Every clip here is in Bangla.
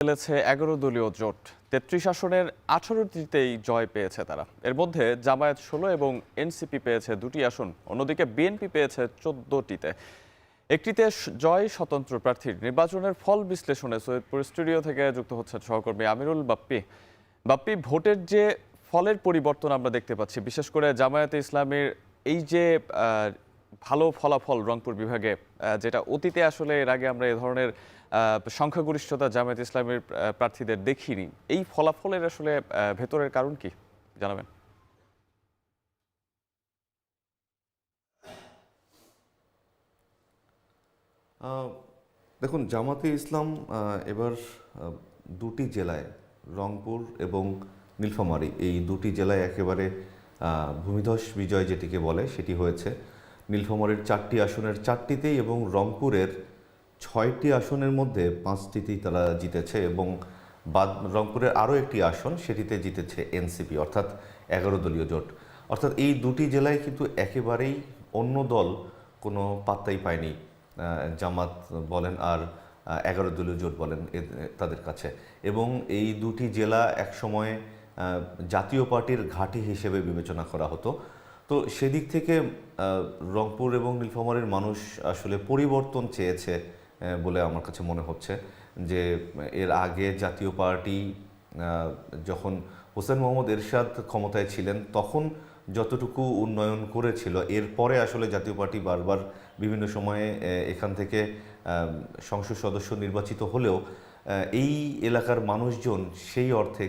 খেলেছে ১১ দলীয় জোট। ৩৩ আসনের ১৮টিতেই জয় পেয়েছে তারা। এর মধ্যে জামায়াত ১৬ এবং এনসিপি পেয়েছে ২টি আসন, অন্যদিকে বিএনপি পেয়েছে ১৪টিতে। একটিতে জয় স্বতন্ত্র প্রার্থীর। নির্বাচনের ফল বিশ্লেষণে সৈয়দপুর স্টুডিও থেকে যুক্ত হচ্ছেন সহকর্মী আমিরুল বাপ্পি। বাপ্পি, ভোটের যে ফলের পরিবর্তন আমরা দেখতে পাচ্ছি, বিশেষ করে জামায়াতে ইসলামীর এই যে ভালো ফলাফল রংপুর বিভাগে, যেটা অতীতে আসলে এর আগে আমরা এ ধরনের সংখ্যাগরিষ্ঠতা জামায়াত ইসলামীর প্রার্থীদের দেখিনি, এই ফলাফলের আসলে ভেতরের কারণ কি জানাবেন? দেখুন, জামাতে ইসলাম এবার দুটি জেলায়, রংপুর এবং নীলফামারী, এই দুটি জেলায় একেবারে ভূমিধস বিজয় যেটিকে বলে সেটি হয়েছে। নীলফামারীর 4টি আসনের 4টিতেই এবং রংপুরের 6টি আসনের মধ্যে 5টিতেই তারা জিতেছে এবং রংপুরের আরও একটি আসন, সেটিতে জিতেছে এনসিপি, অর্থাৎ 11 দলীয় জোট। অর্থাৎ এই দুটি জেলায় কিন্তু একেবারেই অন্য দল কোনো পাত্তাই পায়নি, জামাত বলেন আর 11 দলীয় জোট বলেন তাদের কাছে। এবং এই দুটি জেলা একসময় জাতীয় পার্টির ঘাঁটি হিসেবে বিবেচনা করা হতো। তো সেদিক থেকে রংপুর এবং নীলফামারীর মানুষ আসলে পরিবর্তন চেয়েছে বলে আমার কাছে মনে হচ্ছে। যে এর আগে জাতীয় পার্টি যখন হোসেন মোহাম্মদ এরশাদ ক্ষমতায় ছিলেন তখন যতটুকু উন্নয়ন করেছিল, এরপরে আসলে জাতীয় পার্টি বারবার বিভিন্ন সময়ে এখান থেকে সংসদ সদস্য নির্বাচিত হলেও এই এলাকার মানুষজন সেই অর্থে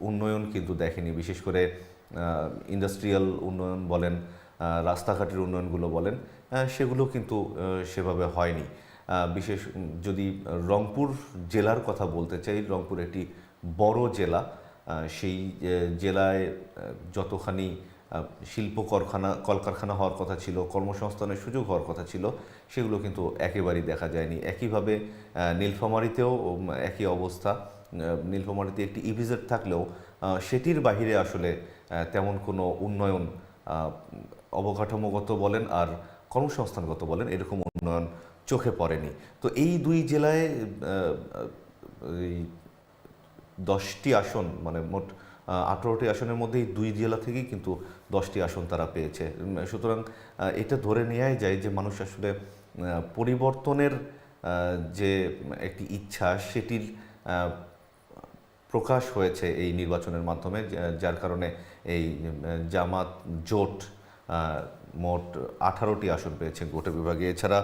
উন্নয়ন কিন্তু দেখেনি। বিশেষ করে ইন্ডাস্ট্রিয়াল উন্নয়ন বলেন, রাস্তাঘাটের উন্নয়নগুলো বলেন, সেগুলো কিন্তু সেভাবে হয়নি। বিশেষ যদি রংপুর জেলার কথা বলতে চাই, রংপুর একটি বড় জেলা। সেই জেলায় যতখানি শিল্প কলকারখানা হওয়ার কথা ছিল, কর্মসংস্থানের সুযোগ হওয়ার কথা ছিল, সেগুলো কিন্তু একেবারেই দেখা যায়নি। একইভাবে নীলফামারীতেও একই অবস্থা। নীলফামারীতে একটি ইপিজেড থাকলেও সেটির বাহিরে আসলে তেমন কোনো উন্নয়ন, অবকাঠামোগত বলেন আর কর্মসংস্থানগত বলেন, এরকম উন্নয়ন চোখে পড়েনি। তো এই দুই জেলায় এই 10টি আসন, মানে মোট 18টি আসনের মধ্যে এই দুই জেলা থেকেই কিন্তু 10টি আসন তারা পেয়েছে। সুতরাং এটা ধরে নেওয়াই যায় যে মানুষ আসলে পরিবর্তনের যে একটি ইচ্ছা, সেটির প্রকাশ হয়েছে এই নির্বাচনের মাধ্যমে, যার কারণে এই জামাত জোট মোট 18টি আসন পেয়েছে গোটা বিভাগে। এছাড়া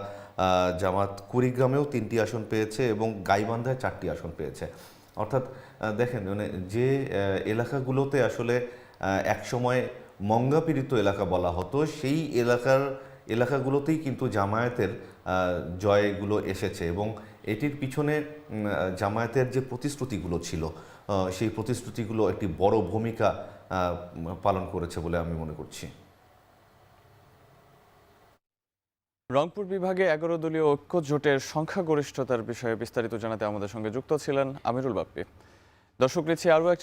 জামাত কুড়িগ্রামেও 3টি আসন পেয়েছে এবং গাইবান্ধায় 4টি আসন পেয়েছে। অর্থাৎ দেখেন, মানে যে এলাকাগুলোতে আসলে একসময় মঙ্গাপীড়িত এলাকা বলা হতো, সেই এলাকাগুলোতেই কিন্তু জামায়াতের জয়গুলো এসেছে এবং এটির পিছনে জামায়াতের যে প্রতিশ্রুতিগুলো ছিল, সেই প্রতিশ্রুতিগুলো একটি বড় ভূমিকা পালন করেছে বলে আমি মনে করছি। রংপুর বিভাগে 11 দলীয় ঐক্য জোটের সংখ্যাগরিষ্ঠতার বিষয়ে বিস্তারিত জানাতে আমাদের সঙ্গে যুক্ত ছিলেন আমিরুল বাপ্পি। দর্শক, নিচ্ছি আরও